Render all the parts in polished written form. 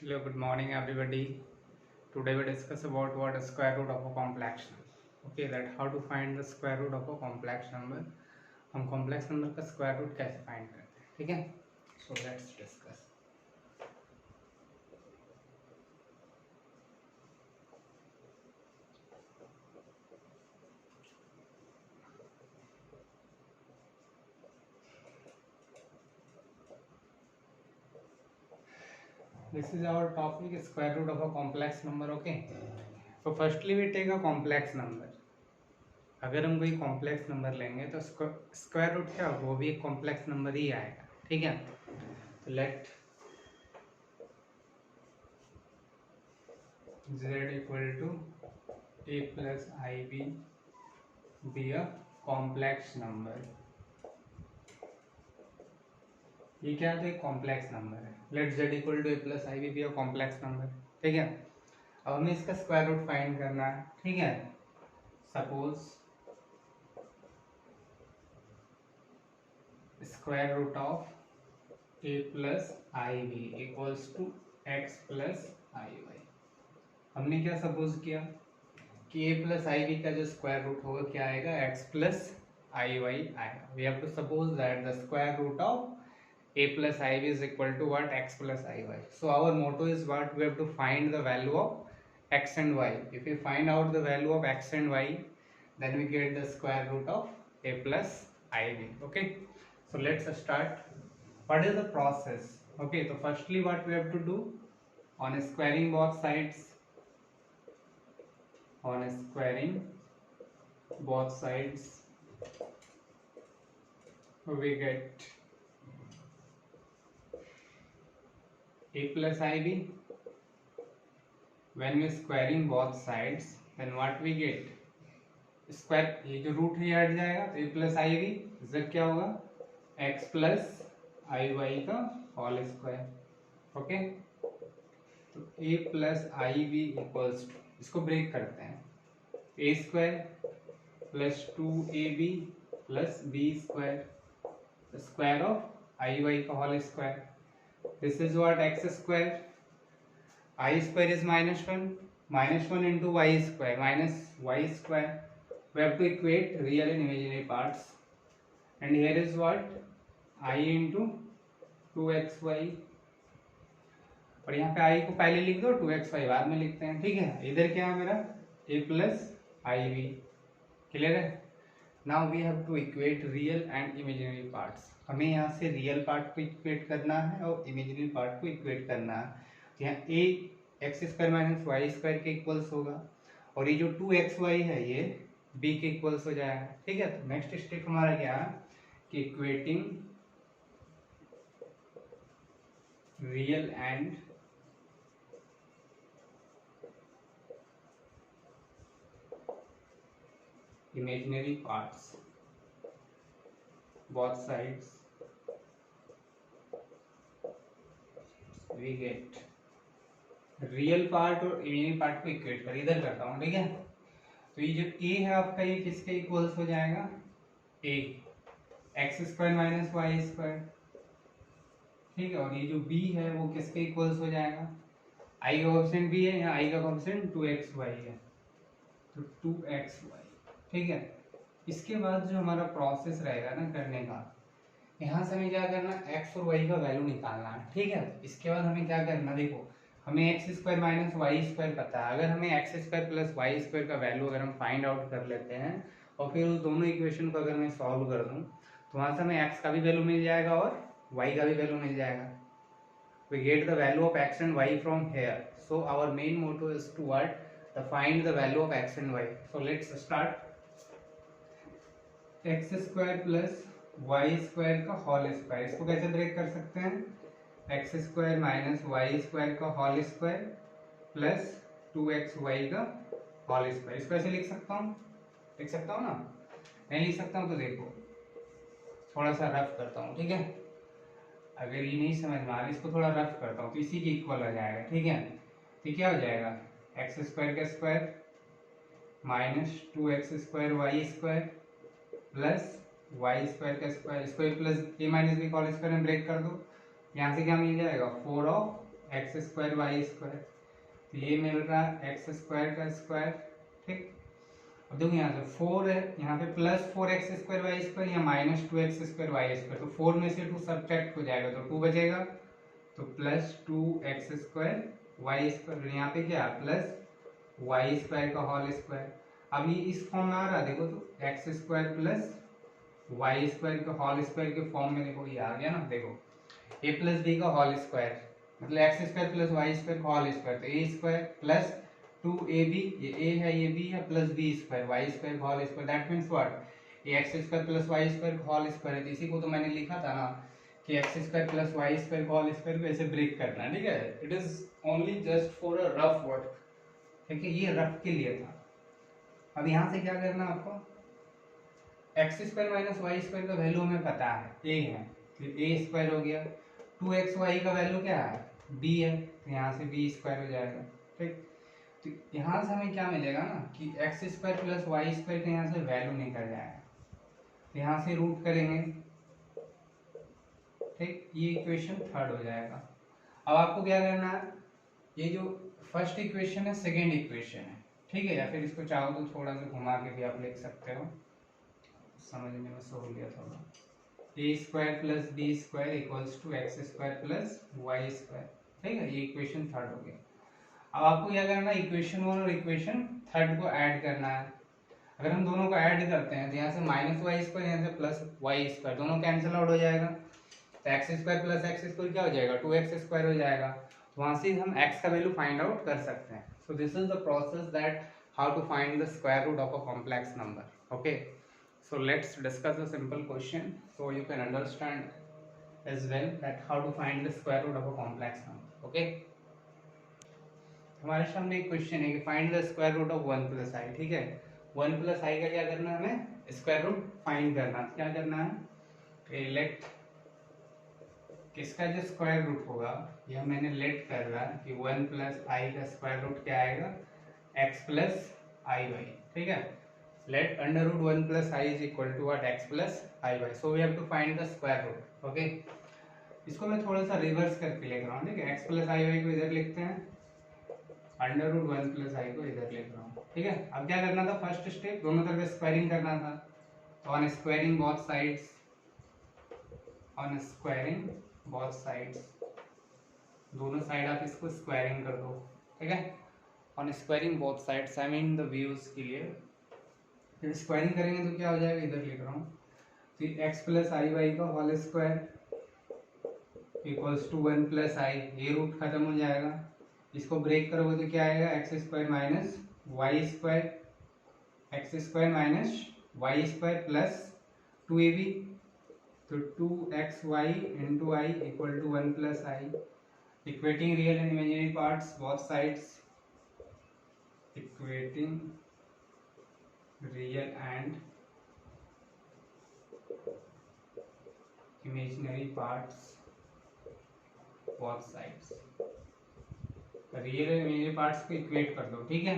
Hello, good morning everybody. Today we discuss about what is square root of a complex number. Okay, that how to find the square root of a complex number. हम complex number का square root कैसे find करते हैं, ठीक है? So let's discuss. This is our topic, square root of a complex number. Okay. So firstly we take a complex number. अगर हम कोई कॉम्प्लेक्स नंबर लेंगे तो स्क्वायर रूट क्या होगा, वो भी एक कॉम्प्लेक्स नंबर ही आएगा, ठीक है? तो late z equal to a plus ib be a complex number. ये क्या है, तो एक कॉम्प्लेक्स नंबर है. Let z equal to a plus ib be a complex number, ठीक है? अब हमें इसका स्क्वायर रूट फाइंड करना है, ठीक है? Suppose square root of a plus ib equals to x plus iy. हमने क्या सपोज किया कि a plus ib का जो स्क्वायर रूट होगा क्या आएगा, x plus iy आएगा. We have to suppose that the square root of a plus ib is equal to what, x plus iy. So our motto is what, we have to find the value of x and y. If we find out the value of x and y, then we get the square root of a plus ib. Okay, so let's start. What is the process? Okay, so firstly what we have to do, on squaring both sides, we get a plus ib. When we squaring both sides, then what we get, square, ये जो root है हट जाएगा तो a plus i we इधर क्या होगा, x plus i y का होल स्क्वायर. ओके, तो a plus i v equals to, इसको ब्रेक करते हैं, a स्क्वायर प्लस 2ab प्लस b square square of i y का whole square. This is what, x square, i square is -1 into y square minus y square. We have to equate real and imaginary parts, and here is what, I into 2xy, और यहाँ पे i को पहले लिख दो, 2xy बाद में लिखते हैं, ठीक है? इधर क्या है मेरा, a plus i v. Clear है? Now we have to equate real and imaginary parts. हमें यहाँ से रियल पार्ट को इक्वेट करना है और इमेजिनरी पार्ट को इक्वेट करना है. तो यहाँ a x square minus y square के इक्वल्स होगा, और ये जो 2xy है ये b के इक्वल्स हो जाएगा, ठीक है? तो नेक्स्ट स्टेप हमारा क्या है कि equating real and imaginary parts, both sides we get real part और इमेजिनरी पार्ट को इक्वेट कर, इधर करता हूँ, ठीक है? तो ये जो a है आपका, ये किसके इक्वल्स हो जाएगा, a x square minus y square, ठीक है? और ये जो b है वो किसके इक्वल्स हो जाएगा, i का कोएफिशिएंट b है, यहाँ i का कोएफिशिएंट 2xy है, तो 2xy, ठीक है? इसके बाद जो हमारा प्रोसेस रहेगा ना करने का, यहाँ से हमें क्या करना, x और y का वैल्यू निकालना है, ठीक है? इसके बाद हमें क्या करना, देखो हमें x square minus y square पता है. अगर हमें x square plus y square का वैल्यू अगर हम फाइंड आउट कर लेते हैं और फिर उस दोनों इक्वेशन को अगर मैं सॉल्व कर दूं, तो वहाँ से हमें एक्स का भी वैल्यू मिल जाएगा और वाई का भी वैल्यू मिल जाएगा. We get the value of x and y from here. So our main motto is to what? To find the value of x and y. So let's start. x square plus y square का whole square, इसको कैसे break कर सकते हैं, x square minus y square का whole square plus 2xy का whole square. इसको ऐसे लिख सकता हूँ, लिख सकता हूँ ना, नहीं लिख सकता हूँ तो देखो थोड़ा सा रफ करता हूँ, ठीक है? अगर ये नहीं समझ में आ रहा, इसको थोड़ा रफ करता हूँ तो इसी के इक्वल आ जाएगा, ठीक है? तो क्या हो जाएगा, एक्स स्क्वायर का square minus 2x square y square plus y square का square, square plus a minus b का होल स्क्वायर में ब्रेक कर दो, यहाँ से क्या मिल जाएगा, 4 of x square y square, तो ये मिल रहा है एक्स स्क्वायर का स्क्वायर। ठीक, अब देखो यहाँ से 4 है, यहाँ पे plus 4x square y square या minus 2x square y square, तो 4 में से 2 सब्ट्रैक्ट हो जाएगा तो 2 बचेगा, तो plus 2x square y square, यहाँ पे क्या प्लस वाई स्क्वायर का होल स्क्वायर। अब ये इस फॉर्म में आ रहा है देखो, तो x square plus y square के होल स्क्वायर के फॉर्म में देखो ये आ गया ना, देखो ए प्लस बी का होल स्क्वायर मतलब x square plus y square का होल स्क्वायर, तो ए स्क्वायर प्लस 2ab, ये a है ये b है, plus b square y square का whole square, that means what, ये x square plus y square का होल स्क्वायर है। इसी को तो मैंने लिखा था ना कि x square plus y square का होल स्क्वायर को ऐसे ब्रेक करना है, ठीक है। It is only just for a rough work, ठीक है, ये रफ के लिए था। अब यहाँ से क्या करना आपको, x square minus y square का वैल्यू हमें पता है a है, फिर a स्क्वायर हो गया, 2xy का वैल्यू क्या है b है, तो यहाँ से b स्क्वायर हो जाएगा। ठीक, तो यहाँ से हमें क्या मिलेगा ना कि x square plus y square का यहाँ से वैल्यू निकल जाएगा, तो यहाँ से रूट करेंगे। ठीक, ये इक्वेशन थर्ड हो जाएगा। अब आपको क्या करना है, ये जो फर्स्ट इक्वेशन है सेकेंड इक्वेशन है, ठीक है, या फिर इसको चाहो तो थोड़ा सा घुमा के भी आप लिख सकते हो, समझने में सहूलियत होगा। A square plus b square equals to x square plus y square, ठीक है, ये इक्वेशन थर्ड हो गया। अब आपको क्या करना है, इक्वेशन वन और इक्वेशन थर्ड को ऐड करना है। अगर हम दोनों को ऐड करते हैं तो यहाँ से माइनस वाई स्क्वायर, यहाँ से प्लस वाई स्क्वायर, दोनों कैंसिल आउट हो जाएगा, तो x square plus x square क्या हो जाएगा 2x स्क्वायर हो जाएगा, तो वहाँ से हम x का वैल्यू फाइंड आउट कर सकते हैं। So this is the process that how to find the square root of a complex number. Okay, so let's discuss a simple question so you can understand as well that how to find the square root of a complex number। okay, हमारे सामने एक question है कि find the square root of 1 plus i, ठीक है, 1 plus आई का क्या करना है, हमें स्क्वायर रूट फाइंड करना है। क्या करना है, लेट किसका जो स्क्वायर रूट होगा, यह मैंने लेट कर रहा कि 1 प्लस आई का स्क्वायर रूट क्या आएगा, x प्लस आई वाई, ठीक है, let under root 1 plus I is equal to what, x plus iy, so we have to find the square root। okay, इसको मैं थोड़ा सा रिवर्स करके लिख रहा हूँ, ठीक है, x plus iy को इधर लिखते हैं, अंडर रूट 1 plus i को इधर लिख रहा हूँ, ठीक है। अब क्या करना था, फर्स्ट स्टेप दोनों तरफ स्क्वायरिंग करना था, तो on squaring both sides, on squaring both sides, दोनों साइड आप इसको स्क्वायरिंग कर दो, ठीक है, on squaring both sides, I mean the views clear. फिर स्क्वायरिंग करेंगे तो क्या हो जाएगा, इधर लिख रहा हूँ, फिर एक्स प्लस आई वाई का whole square equals to 1 plus i, ये रूट खत्म हो जाएगा, इसको ब्रेक करोगे तो क्या आएगा, x square minus y square, x square minus y square plus 2ab, तो 2xy into i equal to 1 plus i, equating real and imaginary parts both sides, equating real and imaginary parts both sides, real और imaginary parts को equate कर दो, ठीक है,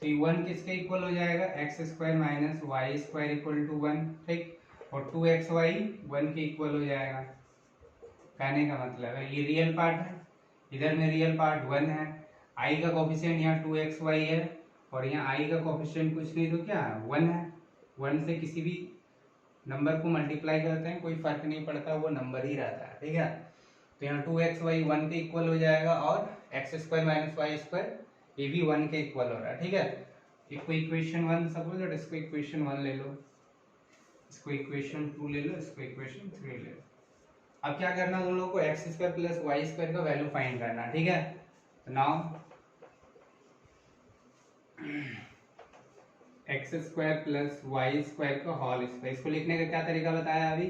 तो ये 1 किसके इक्वल हो जाएगा, x square minus y square equal to 1, ठीक, और 2xy 1 के इक्वल हो जाएगा। कहने का मतलब है ये रियल पार्ट है, इधर में रियल पार्ट 1 है, आई का कोफिशिएंट यहाँ 2xy है, और यहाँ आई का कोफिशिएंट कुछ नहीं तो क्या है 1 है, 1 से किसी भी नंबर को मल्टीप्लाई करते हैं कोई फर्क नहीं पड़ता, वो नंबर ही रहता है, ठीक है, तो यहाँ 2xy 1 के इक्वल हो जाएगा, और x square minus y square ये भी 1 के इक्वल हो रहा है, ठीक है। इसको इक्वेशन 1 सपोज दैट, इसको इक्वेशन 1 ले लो, इसको इक्वेशन 2 ले लो, इसको इक्वेशन 3 ले लो। अब क्या करना, दोनों लोगों को x square plus y square का वैल्यू फाइंड करना, ठीक है, तो now x square plus y square का होल स्क्वायर, इसको लिखने का क्या तरीका बताया अभी,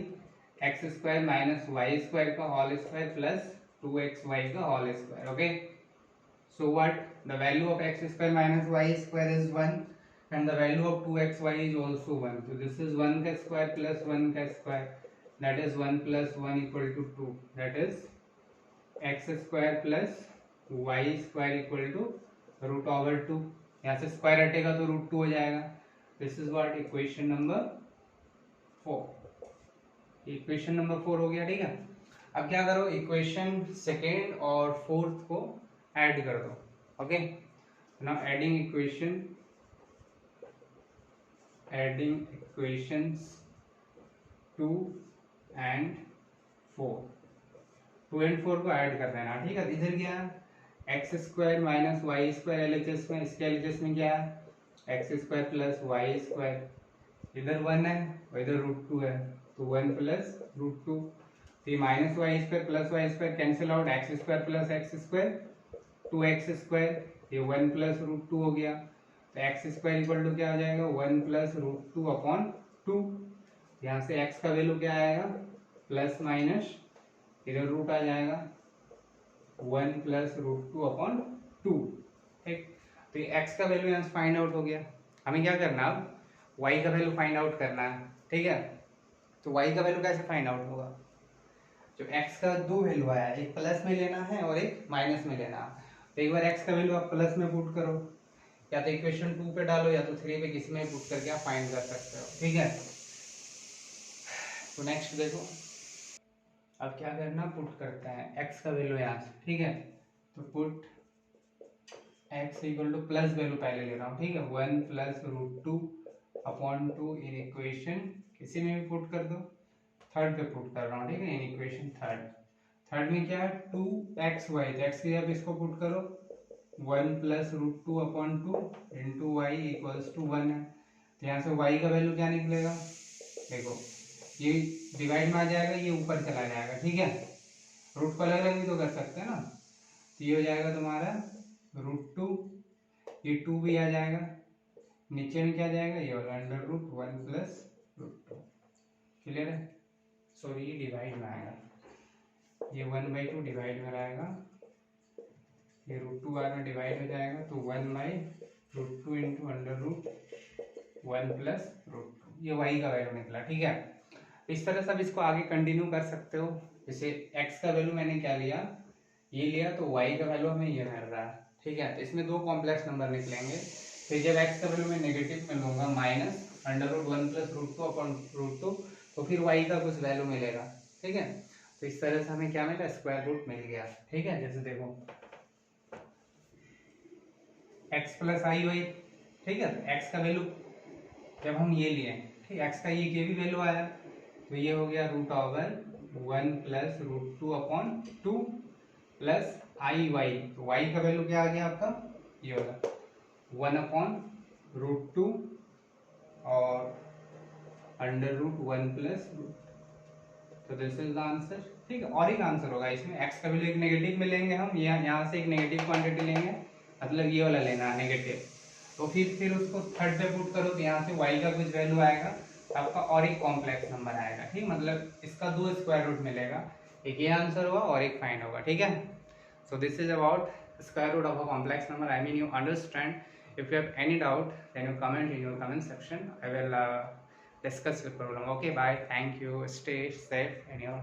x square minus y square का होल स्क्वायर प्लस 2xy का whole square. Okay, so what, the value of x square minus y square is 1 and the value of 2xy is also 1, so this is 1 का square plus 1 का square, that is 1 plus 1 equal to 2, that is x square plus y square equal to root over 2, यहाँ से square हटेगा तो root 2 हो जाएगा। This is what, equation number 4, equation number 4 हो गया, ठीक है। अब क्या करो, इक्वेशन सेकेंड और फोर्थ को ऐड कर दो. Okay, now adding equations 2 and 4. 2 and 4 को ऐड कर देना. ठीक है, इधर क्या है, x square minus y square LHS में, इसके एलएचएस में क्या है, x square plus y square. इधर 1 है और इधर √2 है, तो 1 प्लस √2. तो minus y square plus y square cancel out, x square plus x square 2x square, ये 1 प्लस √2 हो गया. तो एक्स स्क्वायर इक्वल टू क्या आ जाएगा, 1 प्लस √2 अपॉन 2. यहाँ से x का वैल्यू क्या आएगा, प्लस माइनस इधर रूट आ जाएगा 1 प्लस √2 अपॉन 2. ठीक, तो ये x का वैल्यू यहाँ से फाइंड आउट हो गया. हमें क्या करना, अब y का वैल्यू फाइंड आउट करना है. ठीक है, तो y का वैल्यू कैसे फाइंड आउट होगा, जो x का दो वैल्यू आया, एक प्लस में लेना है और एक माइनस में लेना है. तो एक बार x का वैल्यू आप प्लस में पुट करो, या तो इक्वेशन 2 पे डालो या तो 3 पे, किसी में पुट करके आप फाइंड कर सकते हो. ठीक है, तो नेक्स्ट देखो, अब क्या करना, पुट करते हैं x का वैल्यू यहाँ से. ठीक है, तो put x equal two plus value पहले ले रहा हूँ. ठीक है, 1 प्लस √2 अपॉन 2 इन इक्वेशन, किसी में भी पुट कर दो, थर्ड पे पुट कर रहा हूँ. ठीक है, इन इक्वेशन थर्ड में क्या है, 2xy, तो x की जगह इसको पुट करो, 1 plus √2 upon 2 into y equals to 1 है. तो यहाँ से y का वैल्यू क्या निकलेगा, देखो ये डिवाइड में आ जाएगा, ये ऊपर चला जाएगा. ठीक है, रूट को अलग अलग भी तो कर सकते हैं ना. तो ये हो जाएगा तुम्हारा √2, ये 2 भी आ जाएगा, नीचे में क्या जाएगा, ये वाला √1 प्लस √2. क्लियर है, सॉरी ये डिवाइड में आएगा, ये 1/2 डिवाइड में आएगा, ये √2 बाद में डिवाइड हो जाएगा, तो 1/√2 इंटू √1 प्लस √2, ये y का वैल्यू निकला. ठीक है, इस तरह से आप इसको आगे कंटिन्यू कर सकते हो. जैसे x का वैल्यू मैंने क्या लिया, ये लिया, तो y का वैल्यू हमें ये मिल रहा है. ठीक है, तो इसमें दो कॉम्प्लेक्स नंबर निकलेंगे. फिर जब x का वैल्यू मैं नेगेटिव में लूंगा, माइनस √1 प्लस √2 अपॉन √2, तो फिर y का कुछ वैल्यू मिलेगा. ठीक है, तो इस तरह से हमें क्या मिला, स्क्वायर रूट मिल गया. ठीक है, जैसे देखो x प्लस आई वाई. ठीक है, तो x का वैल्यू जब हम ये लिए, ठीक, x का ये भी वैल्यू आया, तो ये हो गया √1 plus √2 upon 2 plus i Y. तो y का वैल्यू क्या आ गया आपका, ये होगा 1 अपॉन √2 और √1 प्लस √2. तो दिस इज द आंसर. ठीक है, और एक आंसर होगा इसमें, x का वैल्यू एक नेगेटिव में लेंगे हम, यहाँ से एक नेगेटिव क्वांटिटी लेंगे, मतलब ये वाला लेना है नेगेटिव. तो फिर उसको थर्ड पे पुट करो, तो यहाँ से y का कुछ वैल्यू आएगा, आपका और एक कॉम्प्लेक्स नंबर आएगा. ठीक, मतलब इसका दो स्क्वायर रूट मिलेगा, एक ये आंसर होगा और एक फाइंड होगा. ठीक है, so this is about square root of a complex number. I mean you understand. If you have any doubt then you comment in your comment section. I will discuss the problem. Okay, bye, thank you, stay safe in your